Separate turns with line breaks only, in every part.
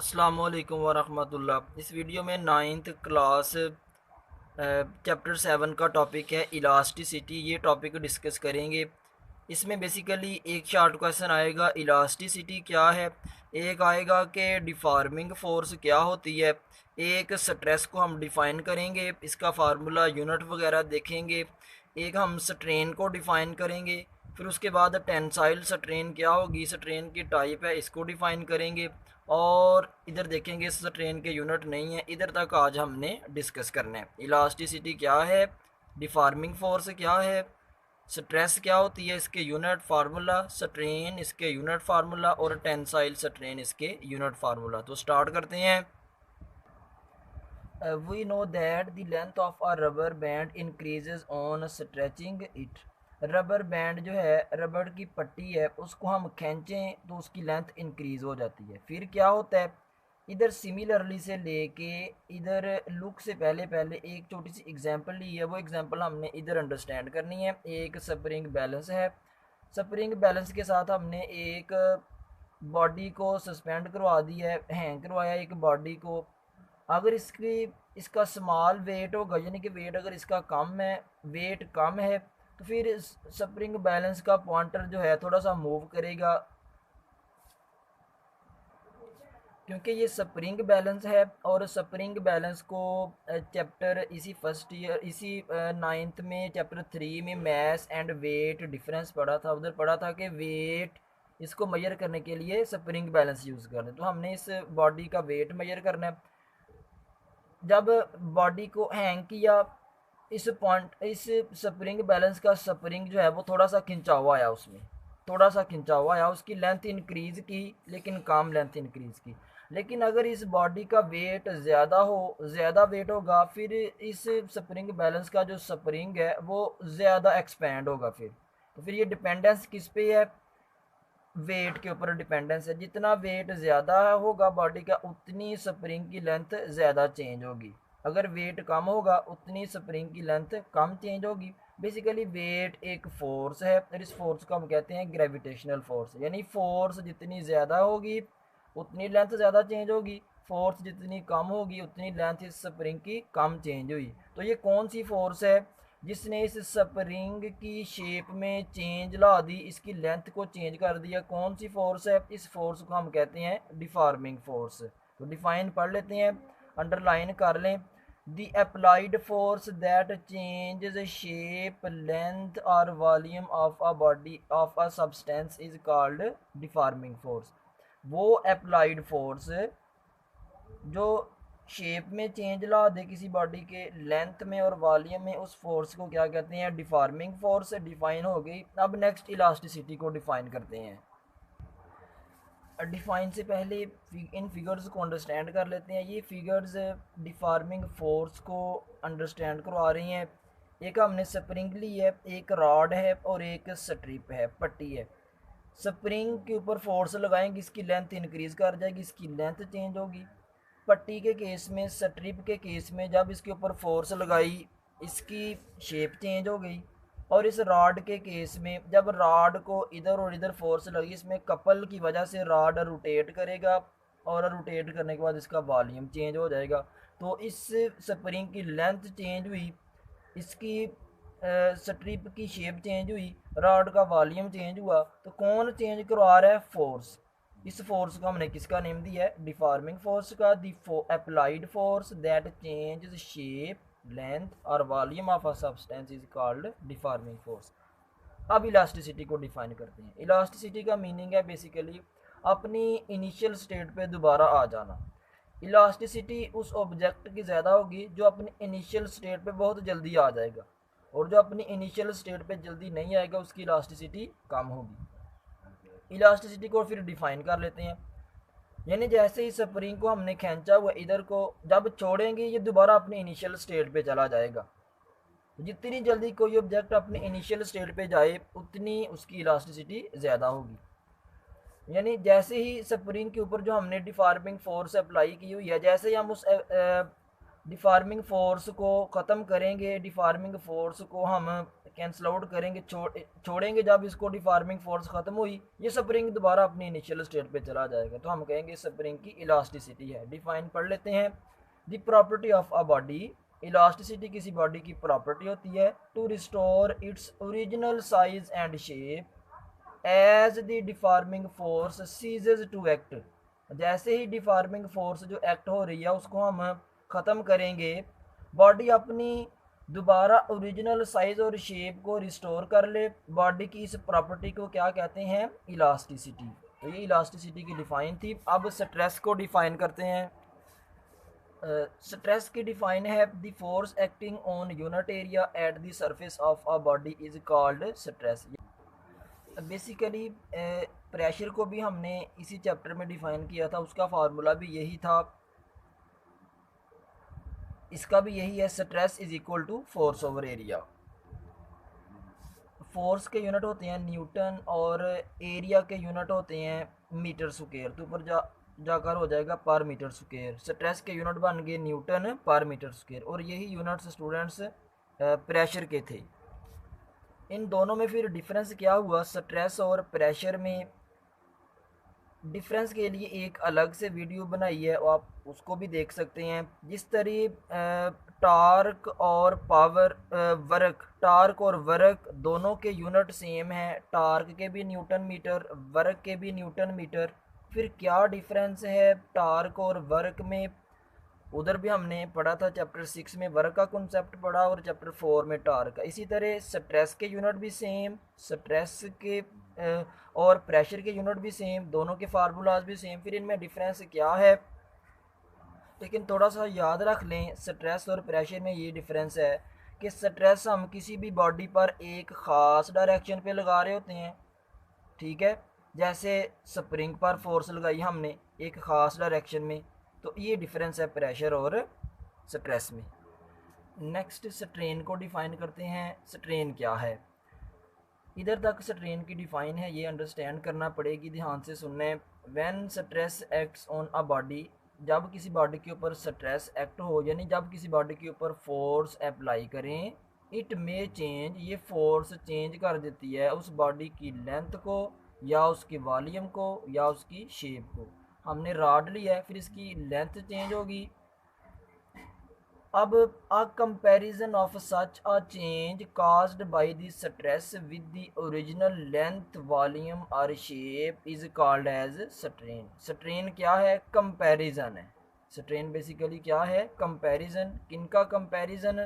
अस्सलामुअलैकुम वरहमतुल्लाह। इस वीडियो में नाइन्थ क्लास चैप्टर 7 का टॉपिक है इलास्टिसिटी। ये टॉपिक डिस्कस करेंगे। इसमें बेसिकली एक शार्ट क्वेश्चन आएगा इलास्टिसिटी क्या है, एक आएगा कि डिफॉर्मिंग फोर्स क्या होती है, एक स्ट्रेस को हम डिफ़ाइन करेंगे, इसका फार्मूला यूनिट वगैरह देखेंगे, एक हम स्ट्रेन को डिफ़ाइन करेंगे, फिर उसके बाद टेंसाइल स्ट्रेन क्या होगी, स्ट्रेन की टाइप है, इसको डिफ़ाइन करेंगे और इधर देखेंगे इस ट्रेन के यूनिट नहीं है। इधर तक आज हमने डिस्कस करना है। इलास्टिसिटी क्या है, डिफॉर्मिंग फोर्स क्या है, स्ट्रेस क्या होती है, इसके यूनिट फार्मूला, स्ट्रेन इसके यूनिट फार्मूला और टेंसाइल स्ट्रेन इसके यूनिट फार्मूला। तो स्टार्ट करते हैं। We know that the length of a rubber band increases on stretching it. Rubber band जो है, रबड़ की पट्टी है, उसको हम खींचें तो उसकी लेंथ इंक्रीज़ हो जाती है। फिर क्या होता है, इधर सिमिलरली से लेके इधर लुक से पहले पहले एक छोटी सी एग्जांपल ली है। वो एग्जांपल हमने इधर अंडरस्टैंड करनी है। एक स्प्रिंग बैलेंस है। स्प्रिंग बैलेंस के साथ हमने एक बॉडी को सस्पेंड करवा दिया है, हैंग करवाया एक बॉडी को। अगर इसका स्मॉल वेट होगा, यानी कि वेट अगर इसका कम है, वेट कम है, तो फिर स्प्रिंग बैलेंस का पॉइंटर जो है थोड़ा सा मूव करेगा, क्योंकि ये स्प्रिंग बैलेंस है। और स्प्रिंग बैलेंस को चैप्टर इसी फर्स्ट ईयर इसी नाइन्थ में चैप्टर 3 में मैस एंड वेट डिफरेंस पढ़ा था। उधर पढ़ा था कि वेट इसको मेजर करने के लिए स्प्रिंग बैलेंस यूज़ करना है। तो हमने इस बॉडी का वेट मेजर करना है। जब बॉडी को हैंग किया, इस स्प्रिंग बैलेंस का स्प्रिंग जो है वो थोड़ा सा खिंचा हुआ आया, उसमें थोड़ा सा खिंचा हुआ आया, उसकी लेंथ इंक्रीज़ की लेकिन कम लेंथ इंक्रीज़ की। लेकिन अगर इस बॉडी का वेट ज़्यादा वेट होगा, फिर इस स्प्रिंग बैलेंस का जो स्प्रिंग है वो ज़्यादा एक्सपेंड होगा। तो फिर ये डिपेंडेंस किस पे है, वेट के ऊपर डिपेंडेंस है। जितना वेट ज़्यादा होगा बॉडी का, उतनी स्प्रिंग की लेंथ ज़्यादा चेंज होगी। अगर वेट कम होगा, उतनी स्प्रिंग की लेंथ कम चेंज होगी। बेसिकली वेट एक फोर्स है और इस फोर्स को हम कहते हैं ग्रेविटेशनल फोर्स। यानी फोर्स जितनी ज़्यादा होगी उतनी लेंथ ज़्यादा चेंज होगी, फोर्स जितनी कम होगी उतनी लेंथ इस स्प्रिंग की कम चेंज हुई। तो ये कौन सी फोर्स है जिसने इस स्प्रिंग की शेप में चेंज ला दी, इसकी लेंथ को चेंज कर दिया? कौन सी फोर्स है? इस फोर्स को हम कहते हैं डिफॉर्मिंग फोर्स। तो डिफाइन पढ़ लेते हैं, अंडरलाइन कर लें। The applied force that changes shape, length और volume of a body of a substance is called deforming force. वो अप्लाइड फोर्स जो शेप में चेंज ला दे किसी बॉडी के, लेंथ में और वॉल्यूम में, उस फोर्स को क्या कहते हैं? Deforming force. डिफाइन हो गई। अब नेक्स्ट इलास्टिसिटी को डिफाइन करते हैं। डिफाइन से पहले इन फिगर्स को अंडरस्टैंड कर लेते हैं। ये फिगर्स डिफॉर्मिंग फोर्स को अंडरस्टैंड करवा रही हैं। एक हमने स्प्रिंग ली है, एक रॉड है और एक स्ट्रिप है, पट्टी है। स्प्रिंग के ऊपर फोर्स लगाएंगे, इसकी लेंथ इंक्रीज़ कर जाएगी, इसकी लेंथ चेंज होगी। पट्टी के केस में, स्ट्रिप के केस में, जब इसके ऊपर फोर्स लगाई इसकी शेप चेंज हो गई। और इस रॉड के केस में जब रॉड को इधर और इधर फोर्स लगी, इसमें कपल की वजह से रॉड रोटेट करेगा और रोटेट करने के बाद इसका वॉल्यूम चेंज हो जाएगा। तो इस स्प्रिंग की लेंथ चेंज हुई, इसकी स्ट्रिप की शेप चेंज हुई, रॉड का वॉल्यूम चेंज हुआ। तो कौन चेंज करवा रहा है? फोर्स। इस फोर्स को हमने किसका नेम दिया है? डिफॉर्मिंग फोर्स का। The applied force that changes shape, length और volume of a substance is called deforming force. अब इलास्टिसिटी को डिफाइन करते हैं। इलास्टिसिटी का मीनिंग है बेसिकली अपनी इनिशियल स्टेट पे दोबारा आ जाना। इलास्टिसिटी उस ऑब्जेक्ट की ज़्यादा होगी जो अपनी इनिशियल स्टेट पे बहुत जल्दी आ जाएगा, और जो अपनी इनिशियल स्टेट पे जल्दी नहीं आएगा उसकी इलास्टिसिटी कम होगी। इलास्टिसिटी को फिर डिफाइन कर लेते हैं। यानी जैसे ही स्प्रिंग को हमने खींचा हुआ इधर को, जब छोड़ेंगे ये दोबारा अपने इनिशियल स्टेट पे चला जाएगा। जितनी जल्दी कोई ऑब्जेक्ट अपने इनिशियल स्टेट पे जाए उतनी उसकी इलास्टिसिटी ज़्यादा होगी। यानी जैसे ही स्प्रिंग के ऊपर जो हमने डिफॉर्मिंग फोर्स अप्लाई की हुई है, जैसे ही हम उस डिफार्मिंग फोर्स को ख़त्म करेंगे, डिफार्मिंग फोर्स को हम कैंसल आउट करेंगे, छोड़ेंगे जब इसको, डिफार्मिंग फोर्स ख़त्म हुई, ये स्प्रिंग दोबारा अपनी इनिशियल स्टेट पे चला जाएगा, तो हम कहेंगे स्प्रिंग की इलास्टिसिटी है। डिफाइन पढ़ लेते हैं। The property of a body, elasticity किसी बॉडी की प्रॉपर्टी होती है to restore its original size and shape as the deforming force ceases to act. जैसे ही डिफार्मिंग फोर्स जो एक्ट हो रही है उसको हम ख़त्म करेंगे, बॉडी अपनी दोबारा ओरिजिनल साइज और शेप को रिस्टोर कर ले। बॉडी की इस प्रॉपर्टी को क्या कहते हैं? इलास्टिसिटी। तो ये इलास्टिसिटी की डिफ़ाइन थी। अब स्ट्रेस को डिफ़ाइन करते हैं। स्ट्रेस की डिफ़ाइन है the force acting on unit area at the surface of a body is called stress. Basically pressure को भी हमने इसी चैप्टर में डिफ़ाइन किया था, उसका फार्मूला भी यही था, इसका भी यही है, stress is equal to force over area. Force के यूनिट होते हैं न्यूटन और एरिया के यूनिट होते हैं मीटर स्क्वायर, तो ऊपर जाकर हो जाएगा पर मीटर स्क्वायर। स्ट्रेस के यूनिट बन गए न्यूटन पर मीटर स्क्वायर, और यही यूनिट्स स्टूडेंट्स प्रेशर के थे। इन दोनों में फिर डिफरेंस क्या हुआ? स्ट्रेस और प्रेशर में डिफरेंस के लिए एक अलग से वीडियो बनाई है, आप उसको भी देख सकते हैं। जिस तरह टार्क और पावर वर्क, टार्क और वर्क दोनों के यूनिट सेम हैं, टार्क के भी न्यूटन मीटर, वर्क के भी न्यूटन मीटर। फिर क्या डिफरेंस है टार्क और वर्क में? उधर भी हमने पढ़ा था, चैप्टर 6 में वर्क का कॉन्सेप्ट पढ़ा और चैप्टर 4 में टार्क का। इसी तरह स्ट्रेस के यूनिट भी सेम, स्ट्रेस के और प्रेशर के यूनिट भी सेम, दोनों के फार्मूलाज भी सेम। फिर इनमें डिफरेंस क्या है? लेकिन थोड़ा सा याद रख लें, स्ट्रेस और प्रेशर में ये डिफरेंस है कि स्ट्रेस हम किसी भी बॉडी पर एक ख़ास डायरेक्शन पे लगा रहे होते हैं, ठीक है, जैसे स्प्रिंग पर फोर्स लगाई हमने एक ख़ास डायरेक्शन में, तो ये डिफरेंस है प्रेशर और स्ट्रेस में। नेक्स्ट स्ट्रेन को डिफ़ाइन करते हैं। स्ट्रेन क्या है? इधर तक स्ट्रेन की डिफ़ाइन है, ये अंडरस्टैंड करना पड़ेगी, ध्यान से सुनने। When stress acts on a body, जब किसी बॉडी के ऊपर स्ट्रेस एक्ट हो, यानी जब किसी बॉडी के ऊपर फोर्स अप्लाई करें, इट मे चेंज, ये फोर्स चेंज कर देती है उस बॉडी की लेंथ को या उसके वॉल्यूम को या उसकी शेप को। हमने रॉड लिया है, फिर इसकी लेंथ चेंज होगी। अब a comparison of such a change caused by the stress with the original length, volume or shape is called as strain। strain क्या है? comparison है। strain बेसिकली क्या है? comparison। किनका comparison?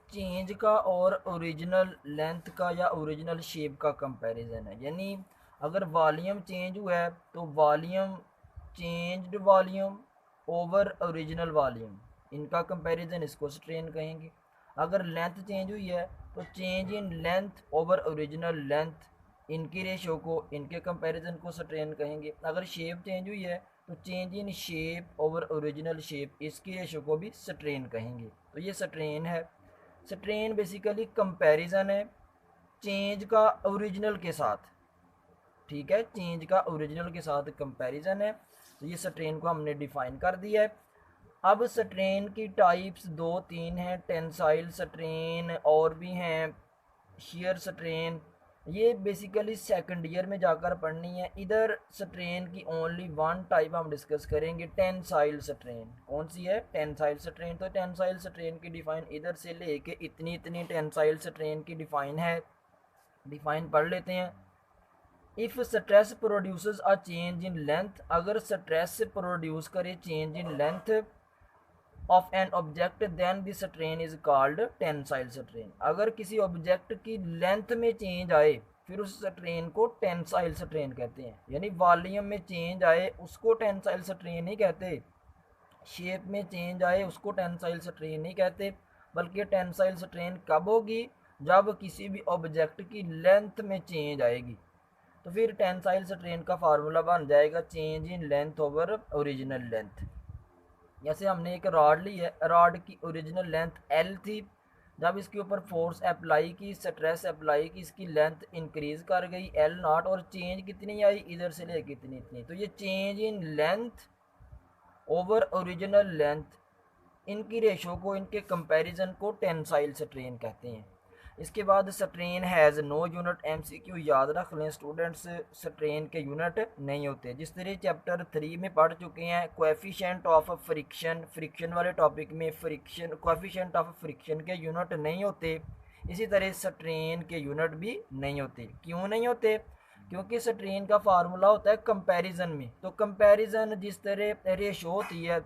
चेंज का और ओरिजिनल लेंथ का या ओरिजिनल शेप का कंपैरिजन है। यानी अगर वॉल्यूम चेंज हुआ है तो volume, changed volume over original volume, इनका कंपैरिजन, इसको स्ट्रेन कहेंगे। अगर लेंथ चेंज हुई है तो change in length over original length, इनकी रेशो को, इनके कंपैरिजन को स्ट्रेन कहेंगे। अगर शेप चेंज हुई है तो change in shape over original shape, इसकी रेशो को भी स्ट्रेन कहेंगे। तो ये स्ट्रेन है। स्ट्रेन बेसिकली कंपैरिजन है चेंज का ओरिजिनल के साथ, ठीक है, चेंज का ओरिजिनल के साथ कंपैरिजन है। तो ये स्ट्रेन को हमने डिफाइन कर दिया है। अब स्ट्रेन की टाइप्स दो तीन हैं, टेंसाइल स्ट्रेन और भी हैं शेयर स्ट्रेन, ये बेसिकली सेकंड ईयर में जाकर पढ़नी है। इधर स्ट्रेन की ओनली वन टाइप हम डिस्कस करेंगे, टेंसाइल स्ट्रेन। कौन सी है? Tensile strain. तो टेंसाइल स्ट्रेन की डिफाइन इधर से लेके इतनी इतनी टेंसाइल स्ट्रेन की डिफाइन है, डिफाइन पढ़ लेते हैं। If stress produces a change in length, अगर स्ट्रेस प्रोड्यूस करे change in length of an object then the strain is called tensile strain. अगर किसी ऑब्जेक्ट की लेंथ में चेंज आए फिर उस स्ट्रेन को टेंसाइल स्ट्रेन कहते हैं। यानी वॉल्यूम में चेंज आए उसको टेंसाइल स्ट्रेन नहीं कहते, शेप में चेंज आए उसको टेंसाइल स्ट्रेन नहीं कहते, बल्कि टेंसाइल स्ट्रेन कब होगी? जब किसी भी ऑब्जेक्ट की लेंथ में चेंज आएगी। तो फिर टेंसाइल स्ट्रेन का फार्मूला बन जाएगा change in length over original length. जैसे हमने एक रॉड ली है, रॉड की ओरिजिनल लेंथ L थी, जब इसके ऊपर फोर्स अप्लाई की, स्ट्रेस अप्लाई की, इसकी लेंथ इंक्रीज कर गई एल नॉट, और चेंज कितनी आई इधर से ले कितनी इतनी, तो ये change in length over original length, इनकी रेशो को, इनके कंपैरिजन को टेंसाइल स्ट्रेन कहते हैं। इसके बाद strain has no unit, MCQ याद रख लें स्टूडेंट्स, स्ट्रेन के यूनिट नहीं होते। जिस तरह चैप्टर 3 में पढ़ चुके हैं कोएफिशिएंट ऑफ फ्रिक्शन, फ्रिक्शन वाले टॉपिक में फ्रिक्शन, कोएफिशिएंट ऑफ फ्रिक्शन के यूनिट नहीं होते, इसी तरह स्ट्रेन के यूनिट भी नहीं होते। क्यों नहीं होते? क्योंकि स्ट्रेन का फार्मूला होता है कंपैरिजन में। तो कंपैरिजन जिस तरह रेशो होती है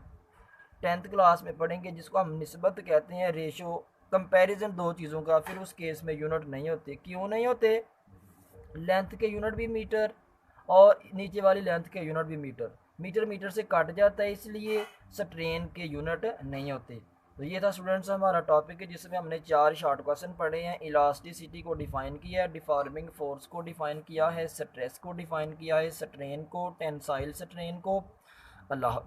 10th क्लास में पढ़ेंगे, जिसको हम निस्बत कहते हैं, रेशो, कंपैरिजन दो चीज़ों का, फिर उस केस में यूनिट नहीं होते। क्यों नहीं होते? लेंथ के यूनिट भी मीटर और नीचे वाली लेंथ के यूनिट भी मीटर, मीटर मीटर से कट जाता है, इसलिए स्ट्रेन के यूनिट नहीं होते। तो ये था स्टूडेंट्स हमारा टॉपिक है, जिसमें हमने 4 शॉर्ट क्वेश्चन पढ़े हैं। इलास्टिसिटी को डिफाइन किया है, डिफॉर्मिंग फोर्स को डिफाइन किया है, स्ट्रेस को डिफाइन किया है, स्ट्रेन को, टेंसाइल स्ट्रेन को। अल्लाह।